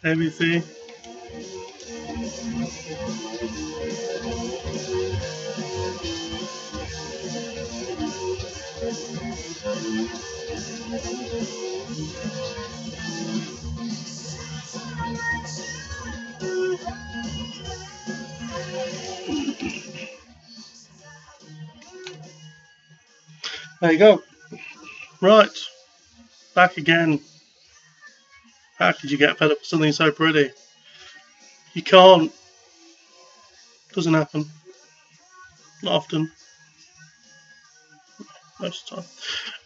Everything. There you go. Right, back again. How could you get fed up with something so pretty? You can't. Doesn't happen. Not often. Most of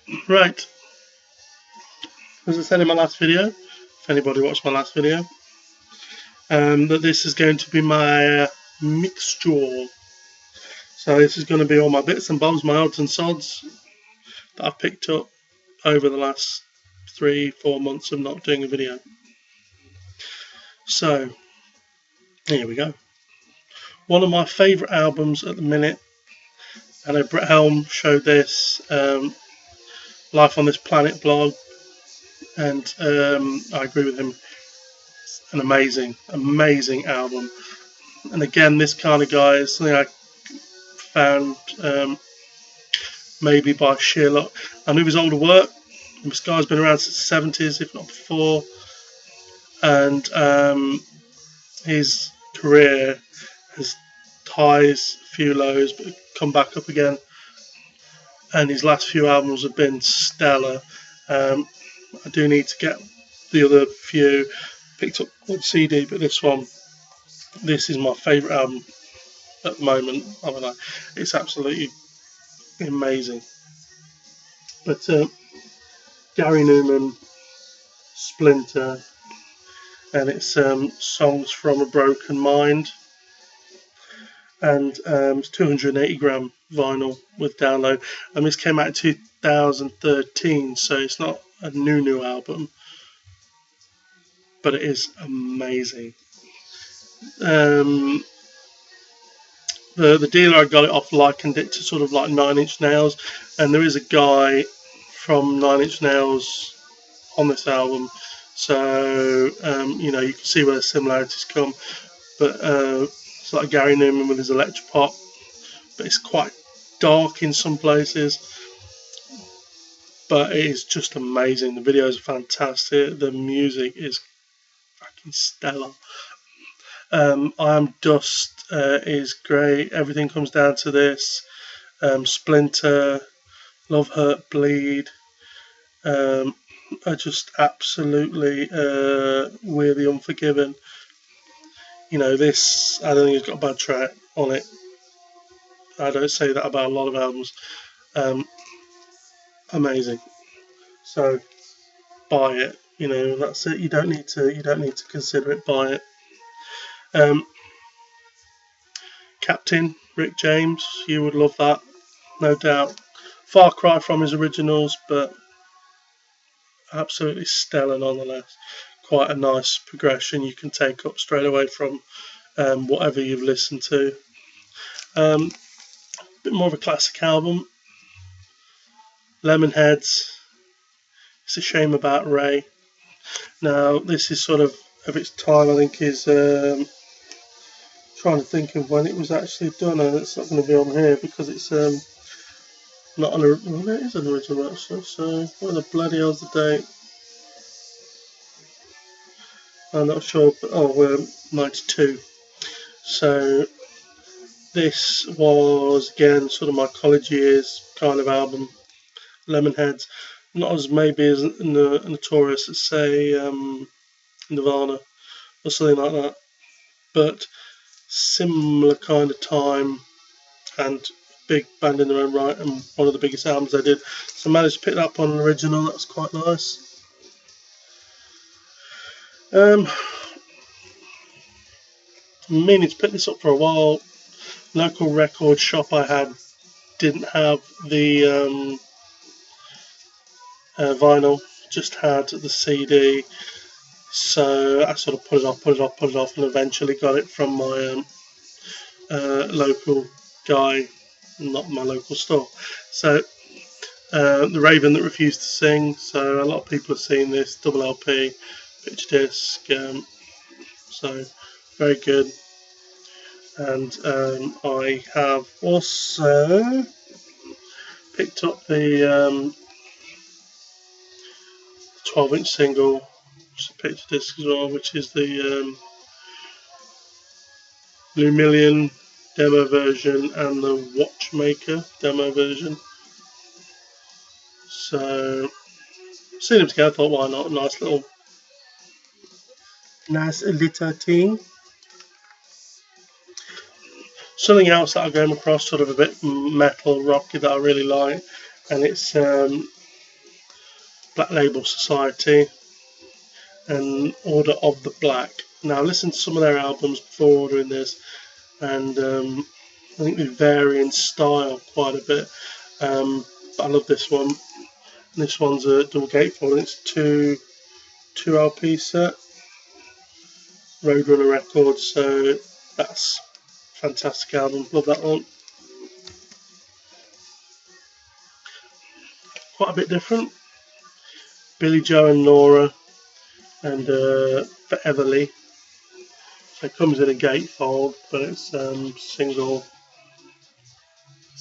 the time. Right. As I said in my last video, if anybody watched my last video, that this is going to be my mixture. So this is going to be all my bits and bobs, my odds and sods that I've picked up over the last 3-4 months of not doing a video. So here we go. One of my favourite albums at the minute, I know Brett Helm showed this Life on This Planet blog, and I agree with him. It's an amazing album. And again, this kind of guy is something I found maybe by sheer luck. I knew his older work. This guy's been around since the 70s, if not before, and his career has highs, a few lows, but come back up again. And his last few albums have been stellar. I do need to get the other few picked up on CD, but this is my favourite album at the moment. I mean, it's absolutely amazing. But Gary Newman, Splinter, and it's Songs from a Broken Mind, and it's 280 gram vinyl with download. And this came out in 2013, so it's not a new album, but it is amazing. The dealer I got it off likened it to sort of like 9 Inch Nails, and there is a guy from 9 Inch Nails on this album, so you know, you can see where the similarities come. But it's like Gary Newman with his electropop, but it's quite dark in some places. But it is just amazing. The videos are fantastic. The music is fucking stellar. I Am Dust is great. Everything Comes Down to This. Splinter, Love, Hurt, Bleed. Are just absolutely We're the Unforgiven. You know, this, I don't think it's got a bad track on it. I don't say that about a lot of albums. Amazing. So buy it. You know, that's it. You don't need to consider it. Buy it. Captain Rick James, you would love that, no doubt. Far cry from his originals, but absolutely stellar nonetheless. Quite a nice progression you can take up straight away from whatever you've listened to. A bit more of a classic album. Lemonheads. It's a Shame About Ray. Now this is sort of its time. I think is trying to think of when it was actually done, and it's not going to be on here because it's not on a. Well, it is an original actually. So what the bloody hell's the date? I'm not sure, but we're 92. So this was again sort of my college years kind of album. Lemonheads, not as maybe as notorious as say Nirvana or something like that, but similar kind of time and big band in their own right, and one of the biggest albums they did. So I managed to pick that up on an original. That's quite nice. Meaning to pick this up for a while. Local record shop I had didn't have the vinyl, just had the CD. So I sort of put it off, and eventually got it from my local guy, not my local store. So The Raven That Refused to Sing. So a lot of people have seen this double LP. picture disc. So very good. And I have also picked up the 12-inch single picture disc as well, which is the Lumillion demo version and the Watchmaker demo version. So seen them together, I thought why not? Nice little thing. Something else that I came across, sort of a bit metal rocky, that I really like, and it's Black Label Society and Order of the Black. Now I listened to some of their albums before ordering this, and I think they vary in style quite a bit. But I love this one. This one's a double gatefold, and it's two LP set, Roadrunner Records. So that's a fantastic album. Love that one. Quite a bit different. Billy Joe and Nora and Foreverly. So it comes in a gatefold, but it's single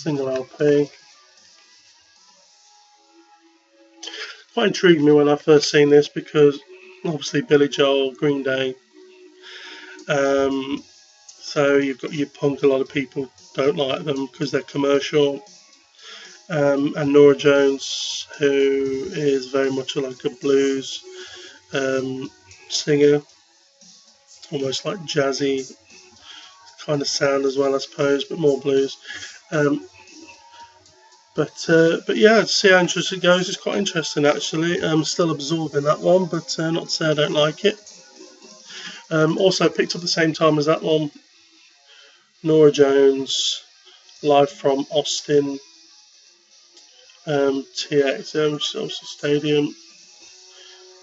LP. Quite intrigued me when I first seen this, because obviously Billy Joel, Green Day. So you've got your punk. A lot of people don't like them because they're commercial. And Nora Jones, who is very much like a blues singer, almost like jazzy kind of sound as well, I suppose, but more blues. But yeah, to see how interesting it goes, it's quite interesting actually. I'm still absorbing that one, but not to say I don't like it. Also picked up at the same time as that one, Nora Jones, live from Austin TX, which is also stadium,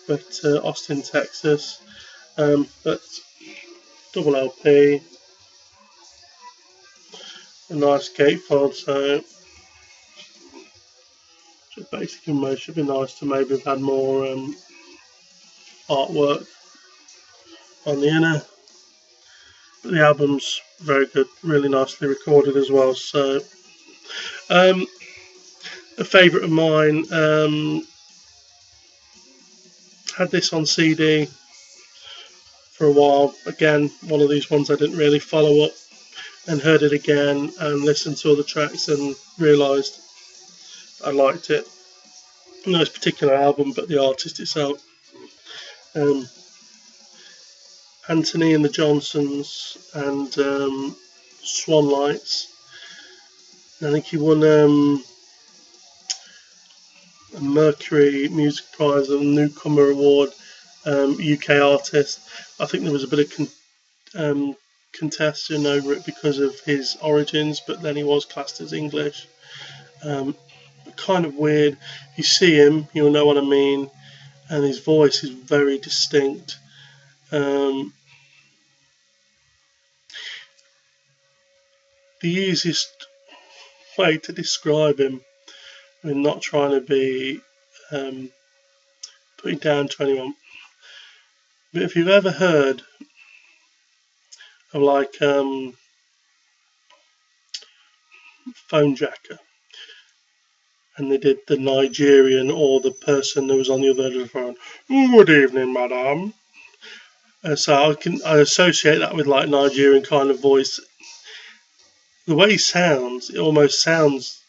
but Austin, Texas. But double LP, a nice gatefold, so basic and should be nice to maybe have had more artwork on the inner. But the album's very good, really nicely recorded as well. So a favourite of mine, had this on CD for a while. Again, one of these ones I didn't really follow up, and heard it again and listened to all the tracks and realised I liked it. Not this particular album, but the artist itself. Anthony and the Johnsons and Swan Lights. I think he won a Mercury Music Prize and Newcomer Award, UK artist. I think there was a bit of contention over it because of his origins, but then he was classed as English. Kind of weird. If you see him, you'll know what I mean. And his voice is very distinct. The easiest way to describe him, I mean, not trying to be putting down to anyone, but if you've ever heard of like Phone Jacker, and they did the Nigerian or the person who was on the other end of the phone, "Good evening, madam." So I associate that with like Nigerian kind of voice. The way he sounds, it almost sounds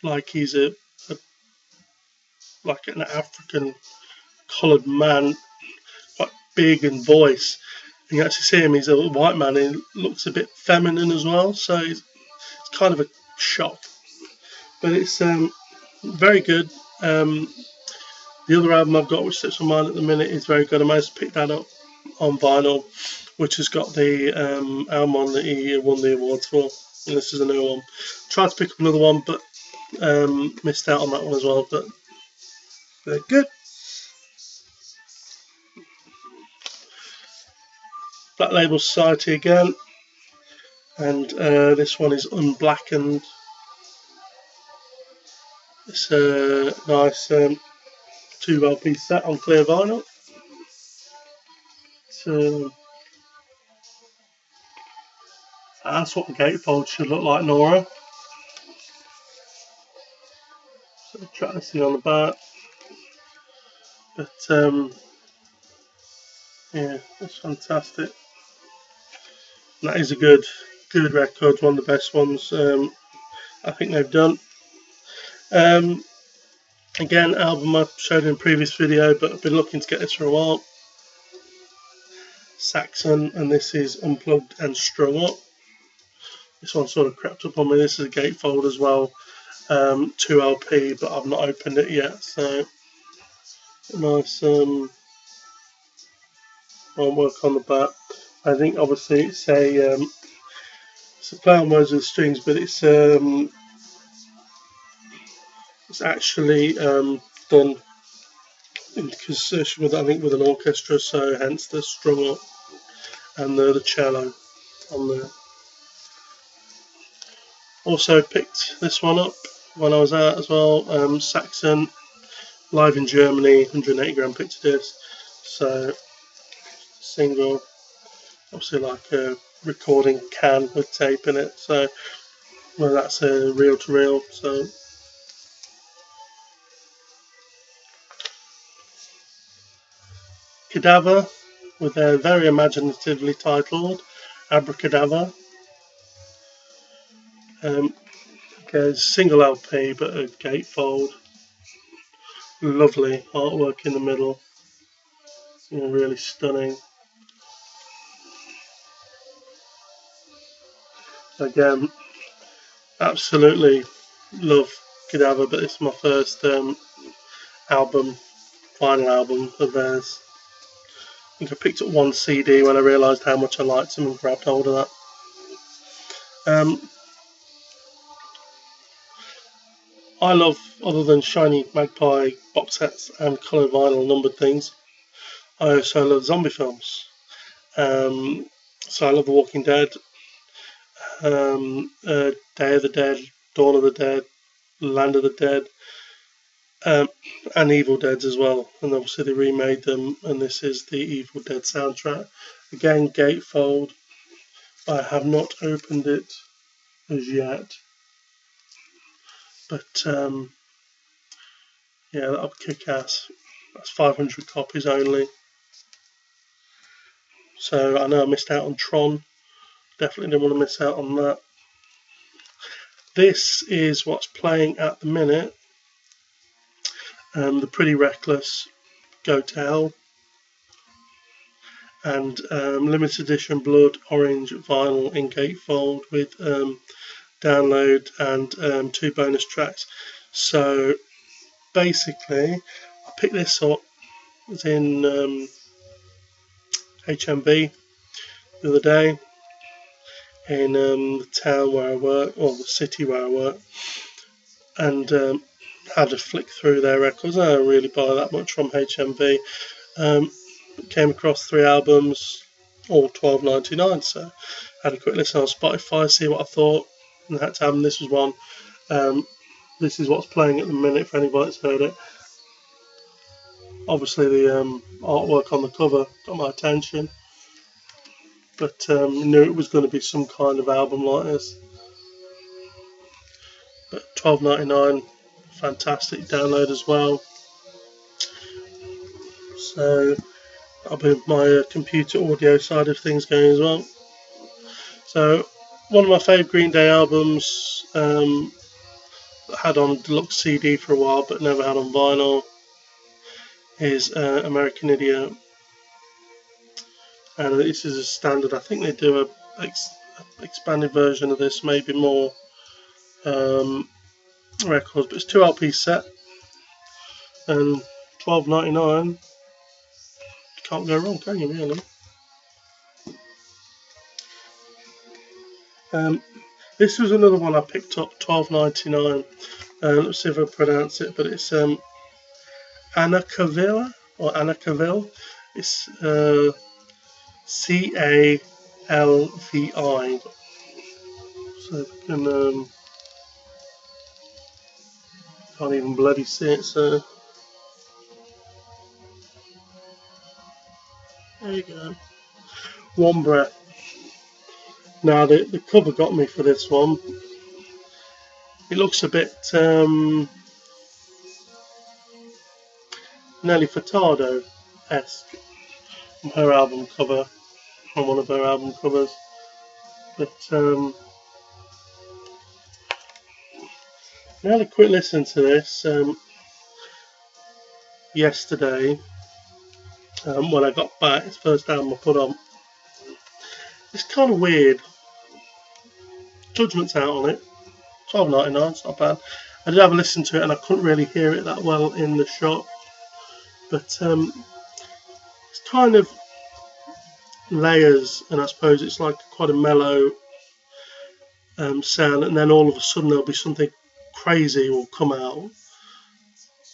like he's like an African coloured man, quite big in voice. And you actually see him; he's a white man, and he looks a bit feminine as well. So it's kind of a shock, but it's very good. The other album I've got, which sits on mine at the minute, is very good. I managed to pick that up on vinyl, which has got the album on that he won the awards for. And this is a new one. Tried to pick up another one, but missed out on that one as well. But they're good. Black Label Society again, and this one is Unblackened. It's a nice 2 LP set on clear vinyl. that's what the gatefold should look like, Nora. So try to see on the back, but yeah, it's fantastic. And that is a good record, one of the best ones I think they've done. Again, album I showed in a previous video, but I've been looking to get this for a while. Saxon, and this is Unplugged and Strung Up. This one sort of crept up on me. This is a gatefold as well, 2LP, but I've not opened it yet. So nice artwork on the back. I think obviously it's a play on words with strings, but it's actually done in concertation with, I think, with an orchestra, so hence the strung up and the cello on there. Also picked this one up when I was out as well. Saxon, live in Germany, 180 gram picture disc. So single, obviously like a recording can with tape in it. So well, that's a reel to reel. So Cadaver, with a very imaginatively titled Abracadabra. Okay, single LP, but a gatefold. Lovely artwork in the middle. Really stunning. Again, absolutely love Cadaver, but it's my first album, final album of theirs. I think I picked up one CD when I realised how much I liked them and grabbed hold of that. I love, other than shiny magpie box sets and colour vinyl numbered things, I also love zombie films. So I love The Walking Dead, Day of the Dead, Dawn of the Dead, Land of the Dead, and Evil Dead as well. And obviously they remade them, and this is the Evil Dead soundtrack. Again, gatefold. I have not opened it as yet, but yeah, that'll kick ass. That's 500 copies only. So I know I missed out on Tron. Definitely didn't want to miss out on that. This is what's playing at the minute. The Pretty Reckless, Go to Hell, and limited edition Blood Orange vinyl in gatefold with download and 2 bonus tracks. So basically, I picked this up. It was in HMV the other day in the town where I work, or the city where I work, and had a flick through their records. I don't really buy that much from HMV. Came across 3 albums, all $12.99. So had a quick listen on Spotify, see what I thought, and had to have them. This was one. This is what's playing at the minute for anybody that's heard it. Obviously the artwork on the cover got my attention, but knew it was going to be some kind of album like this. But $12.99, fantastic download as well. So I'll be my computer audio side of things going as well. So one of my favourite Green Day albums, had on deluxe CD for a while but never had on vinyl, is American Idiot. And this is a standard. I think they do a expanded version of this, maybe more records, but it's 2 LP set and $12.99. Can't go wrong, can you really? This was another one I picked up, $12.99. Let's see if I pronounce it, but it's Anacavilla or Anacaville. It's CALVI. So if I can, can't even bloody see it. So There you go. One Breath. Now the cover got me for this one. It looks a bit Nelly Furtado-esque from her album cover, from one of her album covers. But I had a quick listen to this yesterday when I got back. It's the first album I put on. It's kind of weird. Judgment's out on it. $12.99, it's not bad. I did have a listen to it and I couldn't really hear it that well in the shop. But it's kind of layers, and I suppose it's like quite a mellow sound, and then all of a sudden there'll be something crazy will come out,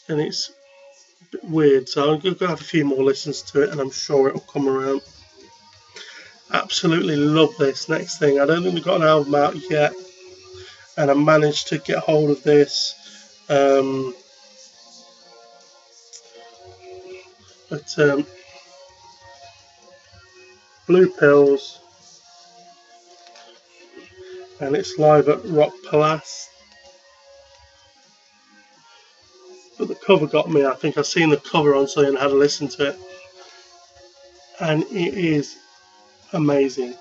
and it's a bit weird. So I'm going to have a few more listens to it, and I'm sure it'll come around. Absolutely love this next thing. I don't think they've got an album out yet, and I managed to get hold of this. But Blue Pills, and it's live at Rock Palace. But the cover got me. I think I've seen the cover on something and had a listen to it, and it is amazing.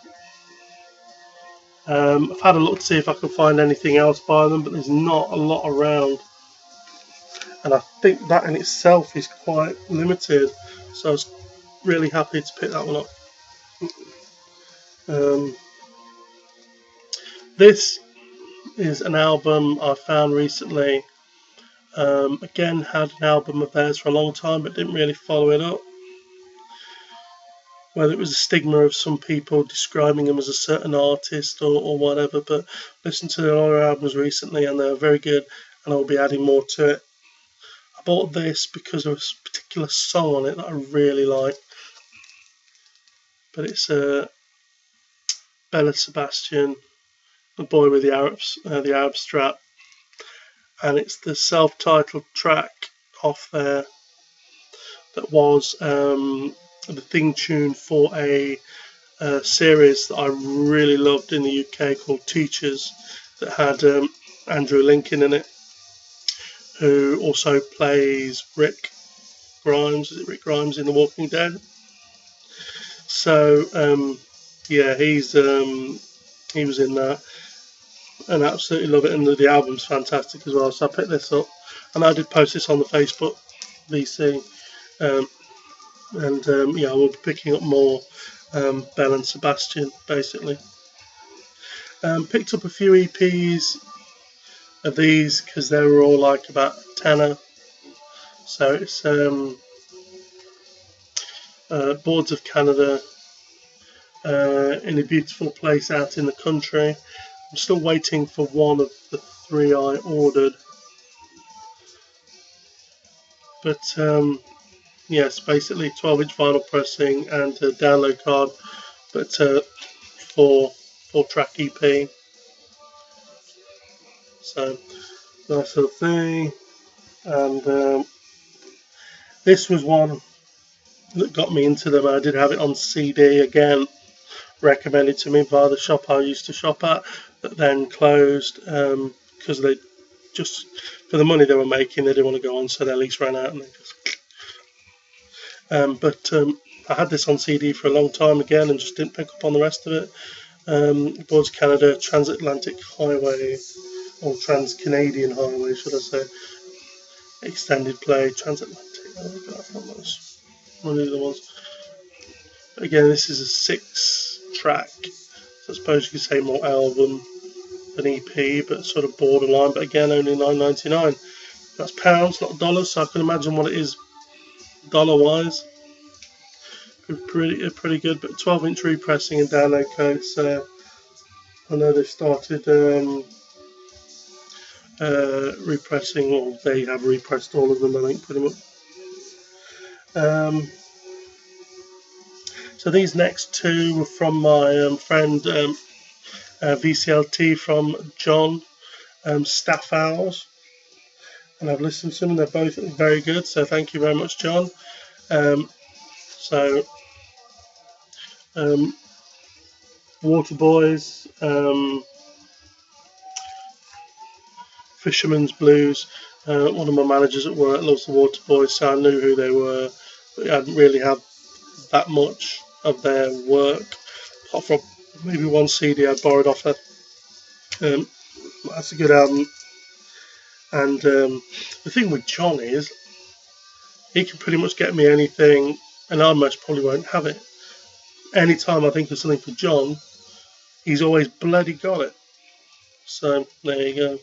I've had a look to see if I can find anything else by them, but there's not a lot around, and I think that in itself is quite limited. So I was really happy to pick that one up. This is an album I found recently. Again, had an album of theirs for a long time, but didn't really follow it up. Whether it was a stigma of some people describing them as a certain artist or whatever, but listened to their other albums recently and they're very good, and I'll be adding more to it. I bought this because of a particular song on it that I really like, but it's Bella Sebastian, the boy with the Arab strap, and it's the self-titled track off there that was the theme tune for a series that I really loved in the UK called Teachers, that had Andrew Lincoln in it, who also plays Rick Grimes. Is it Rick Grimes in The Walking Dead? So yeah, he was in that, and I absolutely love it. And the album's fantastic as well. So I picked this up, and I did post this on the Facebook VC. Yeah, I will be picking up more Belle and Sebastian, basically. Picked up a few EPs of these because they were all like about tenner. So it's Boards of Canada, In a Beautiful Place Out in the Country. I'm still waiting for one of the three I ordered. But yes, basically 12-inch vinyl pressing and a download card, but 4-track EP. So nice little thing. And this was one that got me into them. I did have it on CD again, recommended to me by the shop I used to shop at, that then closed because they just, for the money they were making, they didn't want to go on, so their lease ran out and they just. But I had this on CD for a long time again and just didn't pick up on the rest of it. Boards of Canada, Transatlantic Highway, or Trans-Canadian Highway, should I say. Extended play, Transatlantic. That's one of the ones. But again, this is a 6-track, so I suppose you could say more album than EP, but sort of borderline. But again, only $9.99. That's pounds, not dollars, so I can imagine what it is dollar-wise. Pretty good, but 12-inch repressing and download codes. So I know they've started repressing, or they have repressed all of them, I think, pretty much. So these next two were from my friend VCLT from John Staffhouse, and I've listened to them. They're both very good, so thank you very much, John. So Um, Waterboys, Fisherman's Blues. One of my managers at work loves the Waterboys, so I knew who they were, but I hadn't really had that much of their work, apart from maybe one CD I borrowed off her. That's a good album. And the thing with John is, he can pretty much get me anything, and I most probably won't have it. Anytime I think of something for John, he's always bloody got it. So there you go.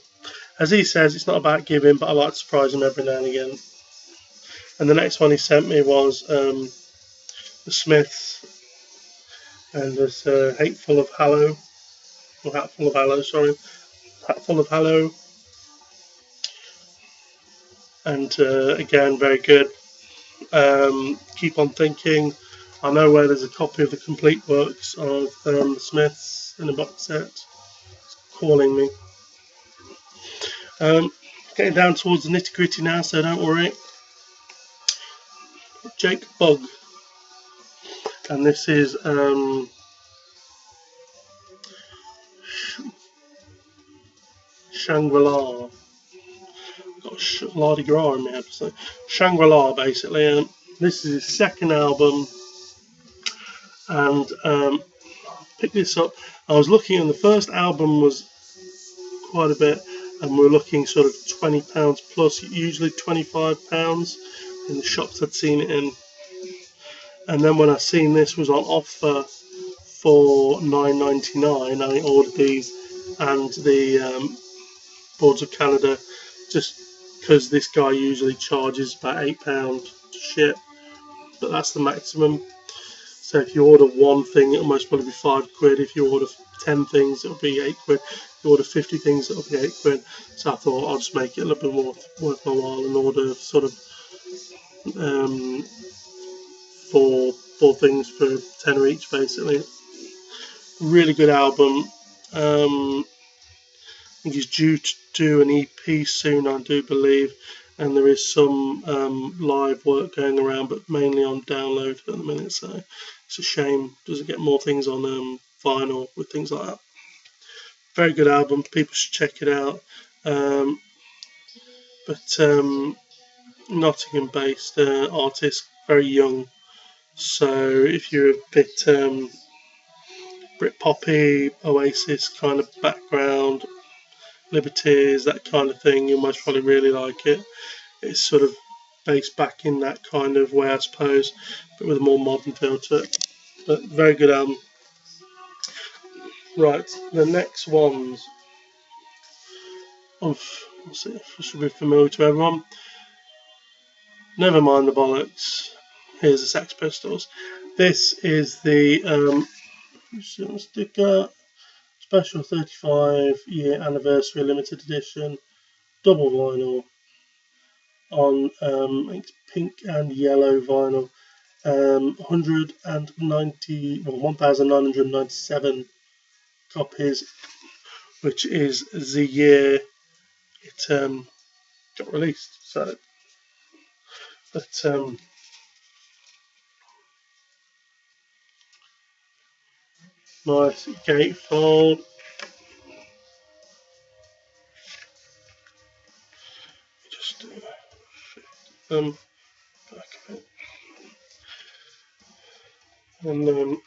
As he says, it's not about giving, but I like to surprise him every now and again. And the next one he sent me was the Smiths, and there's Hateful of Hallow, or Hatful of Hallow, sorry, Hatful of Hallow, and again very good. Keep on Thinking. I know where there's a copy of the complete works of the Smiths in a box set. It's calling me. Getting down towards the nitty gritty now, so don't worry. Jake Bug, and this is Shangri-La. Got Lardy Gras in my head, so Shangri-La basically. This is his second album, and picked this up. I was looking, and the first album was quite a bit, and we were looking sort of £20 plus, usually £25 in the shops I'd seen it in. And then when I seen this was on offer for $9.99, I ordered these and the Boards of Canada, just because this guy usually charges about £8 to ship, but that's the maximum. So if you order one thing, it'll most probably be £5. If you order 10 things, it'll be £8. If you order 50 things, it'll be £8. So I thought I'll just make it a little bit more worth my while and order sort of four things for tenner each, basically. Really good album. I think he's due to do an EP soon, I do believe, and there is some live work going around, but mainly on download at the minute. So it's a shame doesn't get more things on vinyl with things like that. Very good album. People should check it out. But Nottingham-based artist, very young. So if you're a bit Britpoppy, Oasis kind of background, Liberties, that kind of thing, you'll most probably really like it. It's sort of based back in that kind of way, I suppose, but with a more modern feel to it. But very good album. Right, the next ones should be familiar to everyone. Never mind the bollocks. Here's the Sex Pistols. This is the sticker, special 35-year anniversary limited edition, double vinyl on it's pink and yellow vinyl. 1,997 copies, which is the year it got released. So, but nice gatefold. Just back of it, and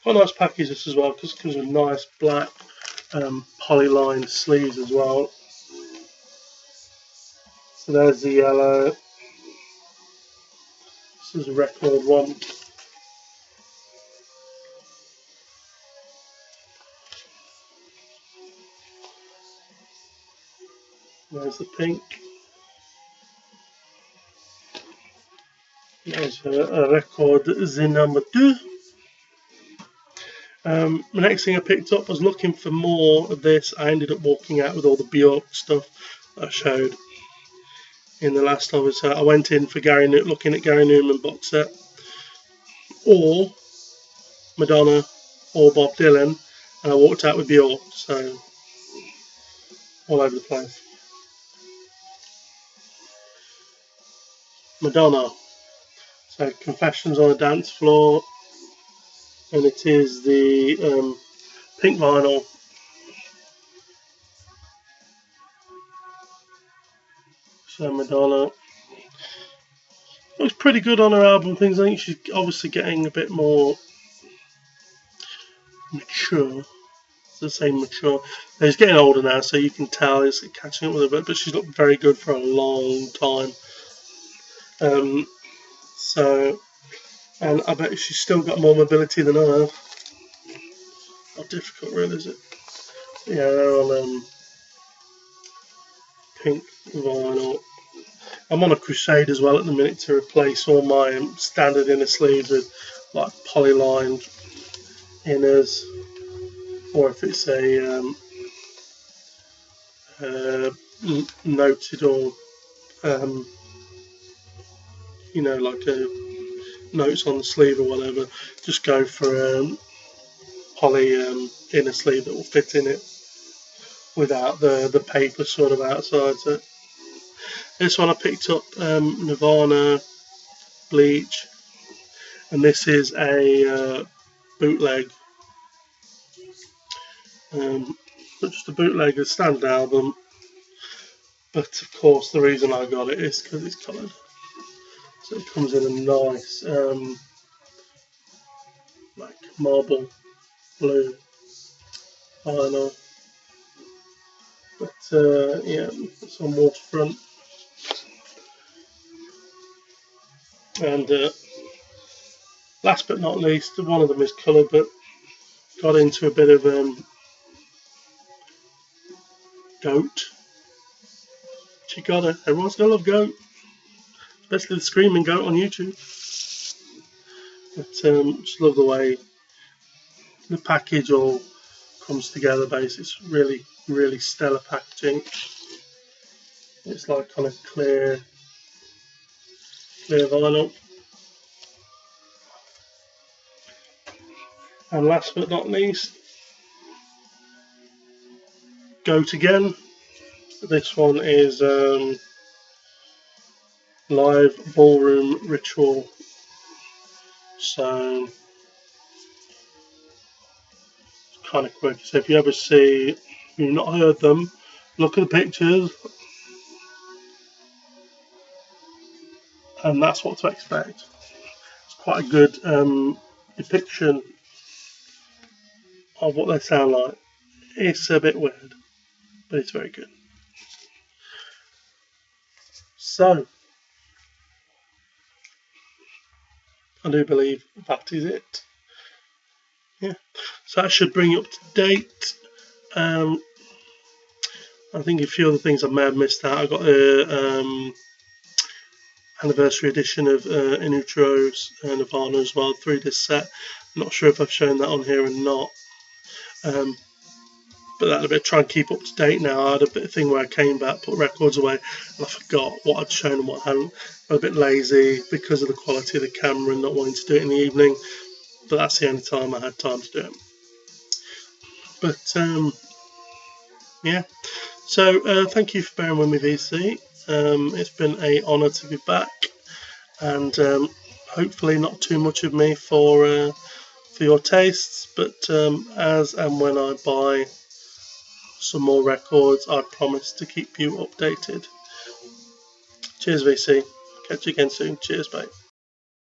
quite a nice package this as well, because it comes with nice black polyline sleeves as well. So there's the yellow. This is a record one. There's the pink. There's a record, the number 2. The next thing I picked up, I was looking for more of this. I ended up walking out with all the Bjork stuff I showed in the last of it. So I went in for looking at Gary Newman box set, or Madonna, or Bob Dylan, and I walked out with Bjork. So all over the place. Madonna. So Confessions on a Dance Floor. and it is the pink vinyl. So Madonna looks pretty good on her album things. I think she's obviously getting a bit more mature. The same mature. She's getting older now, so you can tell it's catching up with her. But she's looked very good for a long time. So, and I bet she's still got more mobility than I have. Not difficult, really, is it? Yeah, they're on pink vinyl. I'm on a crusade as well at the minute to replace all my standard inner sleeves with like polylined inners, or if it's a noted or like a notes on the sleeve or whatever, just go for poly inner sleeve that will fit in it without the paper sort of outside. So this one I picked up Nirvana Bleach, and this is a bootleg, not just a bootleg, a standard album. But of course, the reason I got it is because it's coloured. So it comes in a nice like marble blue vinyl. But yeah, it's on waterfront. And last but not least, one of them is coloured, but got into a bit of goat. She got it. Everyone's gonna love goat, especially the screaming goat on YouTube. But just love the way the package all comes together. Basically, it's really, really stellar packaging. It's like kind of clear vinyl. And last but not least, goat again. This one is live ballroom ritual. So it's kind of quick. So if you ever see, you've not heard them, look at the pictures, and that's what to expect. It's quite a good depiction of what they sound like. It's a bit weird, but it's very good. So I do believe that is it. Yeah. So that should bring you up to date. I think a few other things I may have missed out. I got the anniversary edition of In Utro's Nirvana as well, 3-disc set. I'm not sure if I've shown that on here or not. But that'll be try and keep up to date now. I had a bit of thing where I came back, put records away, and I forgot what I'd shown and what I hadn't. I was a bit lazy because of the quality of the camera and not wanting to do it in the evening. But that's the only time I had time to do it. But yeah. So thank you for bearing with me, VC. It's been an honour to be back, and hopefully not too much of me for your tastes. But as and when I buy some more records, I promise to keep you updated. Cheers, VC. Catch you again soon. Cheers, mate.